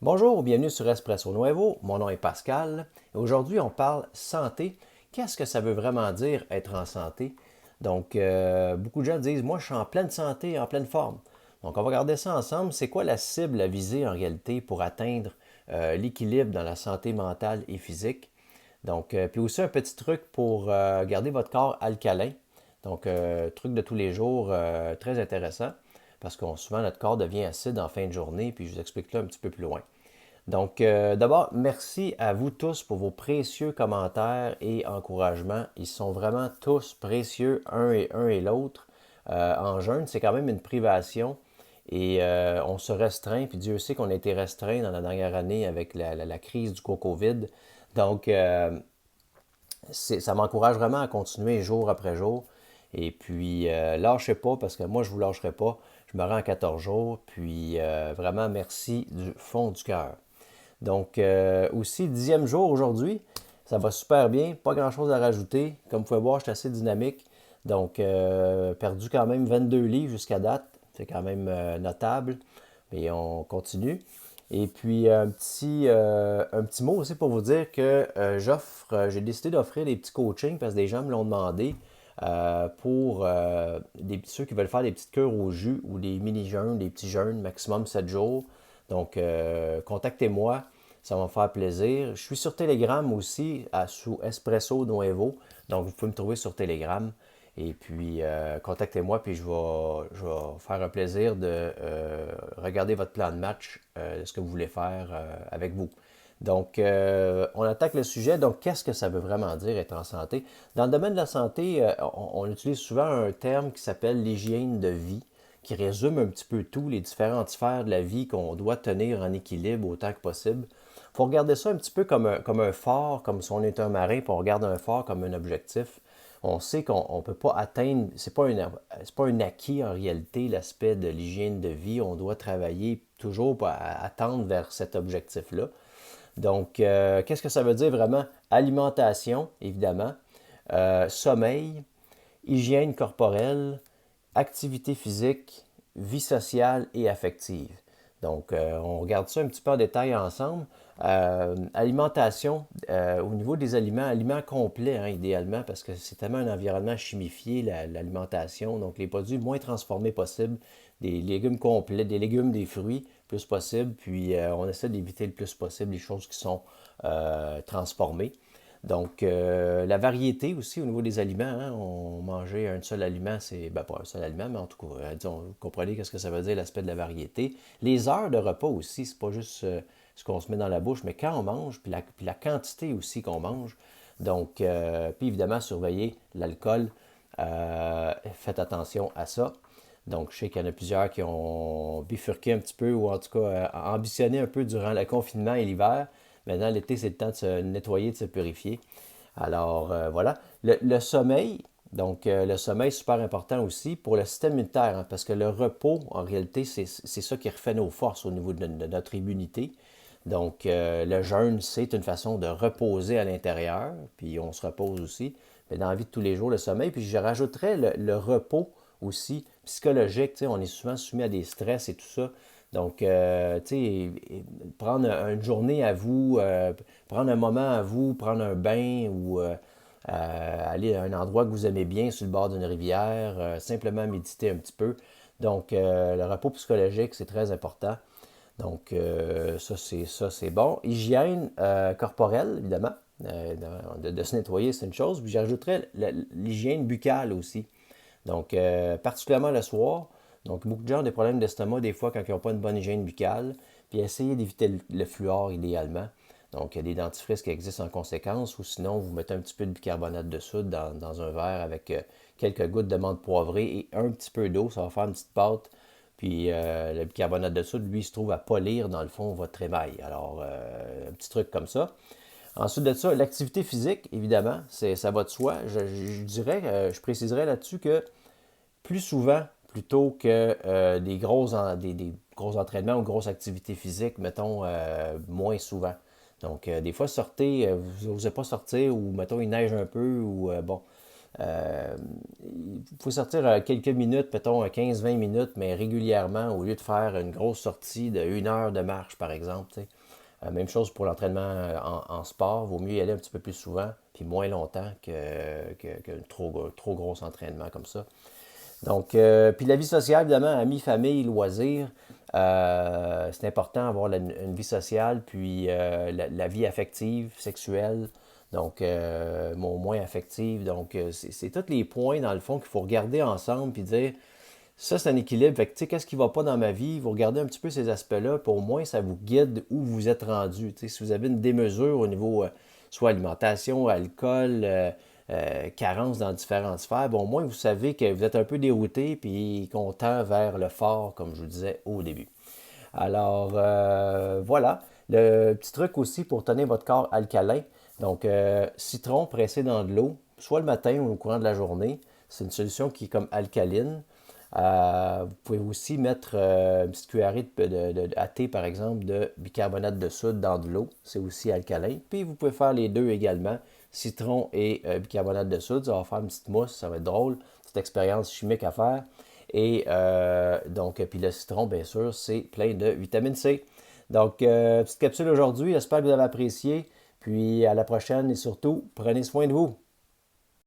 Bonjour, bienvenue sur Espresso Nuevo. Mon nom est Pascal et aujourd'hui on parle santé. Qu'est-ce que ça veut vraiment dire être en santé? Beaucoup de gens disent, moi je suis en pleine santé, en pleine forme. Donc, on va regarder ça ensemble. C'est quoi la cible à viser en réalité pour atteindre l'équilibre dans la santé mentale et physique? Puis aussi un petit truc pour garder votre corps alcalin. Truc de tous les jours très intéressant parce qu'on souvent notre corps devient acide en fin de journée, puis je vous explique là un petit peu plus loin. D'abord, merci à vous tous pour vos précieux commentaires et encouragements. Ils sont vraiment tous précieux, un et l'autre. En jeûne, c'est quand même une privation et on se restreint. Puis Dieu sait qu'on a été restreint dans la dernière année avec la crise du COVID. Donc, euh, Ça m'encourage vraiment à continuer jour après jour. Et puis, lâchez pas parce que moi, je vous lâcherai pas. Je me rends à 14 jours. Puis, vraiment, merci du fond du cœur. Aussi, 10e jour aujourd'hui, ça va super bien, pas grand-chose à rajouter. Comme vous pouvez voir, je suis assez dynamique. Perdu quand même 22 livres jusqu'à date, c'est quand même notable, mais on continue. Et puis, un petit mot aussi pour vous dire que j'ai décidé d'offrir des petits coachings parce que des gens me l'ont demandé pour ceux qui veulent faire des petites cures au jus ou des mini-jeûnes, des petits jeûnes, maximum 7 jours. Contactez-moi, ça va me faire plaisir. Je suis sur Telegram aussi, sous Espresso Nuevo. Donc, vous pouvez me trouver sur Telegram. Et puis, contactez-moi, puis je vais faire un plaisir de regarder votre plan de match, ce que vous voulez faire avec vous. On attaque le sujet. Donc, qu'est-ce que ça veut vraiment dire être en santé? Dans le domaine de la santé, on utilise souvent un terme qui s'appelle l'hygiène de vie, qui résume un petit peu tout, les différentes sphères de la vie qu'on doit tenir en équilibre autant que possible. Il faut regarder ça un petit peu comme un phare, comme si on est un marin, puis on regarde un phare comme un objectif. On sait qu'on ne peut pas atteindre, c'est pas un acquis en réalité, l'aspect de l'hygiène de vie. On doit travailler toujours pour attendre vers cet objectif-là. Qu'est-ce que ça veut dire vraiment? Alimentation, évidemment, sommeil, hygiène corporelle, activité physique, vie sociale et affective. On regarde ça un petit peu en détail ensemble. Alimentation, au niveau des aliments, aliments complets, hein, idéalement, parce que c'est tellement un environnement chimifié, l'alimentation. Donc, les produits moins transformés possibles, des légumes complets, des légumes, des fruits, plus possible. Puis, on essaie d'éviter le plus possible les choses qui sont transformées. La variété aussi au niveau des aliments, hein, on mangeait un seul aliment, c'est ben, pas un seul aliment, mais en tout cas, disons, vous comprenez qu'est-ce que ça veut dire l'aspect de la variété. Les heures de repas aussi, c'est pas juste ce qu'on se met dans la bouche, mais quand on mange, puis la quantité aussi qu'on mange. Puis évidemment, surveiller l'alcool, faites attention à ça. Donc, je sais qu'il y en a plusieurs qui ont bifurqué un petit peu, ou en tout cas ambitionné un peu durant le confinement et l'hiver. Maintenant, l'été, c'est le temps de se nettoyer, de se purifier. Voilà. Le sommeil, le sommeil, super important aussi pour le système immunitaire, hein, parce que le repos, en réalité, c'est ça qui refait nos forces au niveau de notre immunité. Le jeûne, c'est une façon de reposer à l'intérieur, puis on se repose aussi. Mais dans la vie de tous les jours, le sommeil, puis je rajouterais le repos aussi psychologique. Tu sais, on est souvent soumis à des stress et tout ça. Tu sais, prendre une journée à vous, prendre un moment à vous, prendre un bain ou aller à un endroit que vous aimez bien sur le bord d'une rivière, simplement méditer un petit peu. Le repos psychologique, c'est très important. Ça, c'est bon. Hygiène corporelle, évidemment. De se nettoyer, c'est une chose. Puis j'ajouterais l'hygiène buccale aussi. Particulièrement le soir. Donc, beaucoup de gens ont des problèmes d'estomac des fois quand ils n'ont pas une bonne hygiène buccale. Puis essayez d'éviter le fluor idéalement. Donc, il y a des dentifrices qui existent en conséquence, ou sinon, vous mettez un petit peu de bicarbonate de soude dans un verre avec quelques gouttes de menthe poivrée et un petit peu d'eau. Ça va faire une petite pâte. Puis le bicarbonate de soude, lui, il se trouve à polir dans le fond votre émail. Un petit truc comme ça. Ensuite de ça, l'activité physique, évidemment, ça va de soi. Je dirais, je préciserais là-dessus que plus souvent, plutôt que des gros entraînements ou grosses activités physiques, mettons, moins souvent. Des fois, sortez, vous n'osez pas sortir ou, mettons, il neige un peu ou, bon. Il faut sortir quelques minutes, mettons 15-20 minutes, mais régulièrement, au lieu de faire une grosse sortie de 1 heure de marche, par exemple. Tu sais. Même chose pour l'entraînement en sport. Vaut mieux y aller un petit peu plus souvent, puis moins longtemps que trop gros entraînement comme ça. Donc, puis la vie sociale, évidemment, amis, famille, loisirs, c'est important d'avoir une vie sociale, puis la vie affective, sexuelle, donc moins affective. Donc, c'est tous les points, dans le fond, qu'il faut regarder ensemble, puis dire, ça, c'est un équilibre. Fait que, tu sais, qu'est-ce qui ne va pas dans ma vie? Vous regardez un petit peu ces aspects-là, puis au moins, ça vous guide où vous êtes rendu. Tu sais, si vous avez une démesure au niveau soit alimentation, alcool, carence dans différentes sphères, bon, au moins, vous savez que vous êtes un peu dérouté, puis qu'on tend vers le fort, comme je vous disais au début. Alors, voilà. Le petit truc aussi pour tenir votre corps alcalin. Donc, citron pressé dans de l'eau, soit le matin ou au courant de la journée. C'est une solution qui est comme alcaline. Vous pouvez aussi mettre une petite cuillerée à thé, par exemple, de bicarbonate de soude dans de l'eau. C'est aussi alcalin. Puis vous pouvez faire les deux également, citron et bicarbonate de soude. Ça va faire une petite mousse, ça va être drôle. Petite expérience chimique à faire. Et donc, puis le citron, bien sûr, c'est plein de vitamine C. Donc, petite capsule aujourd'hui. J'espère que vous avez apprécié. Puis à la prochaine et surtout, prenez soin de vous.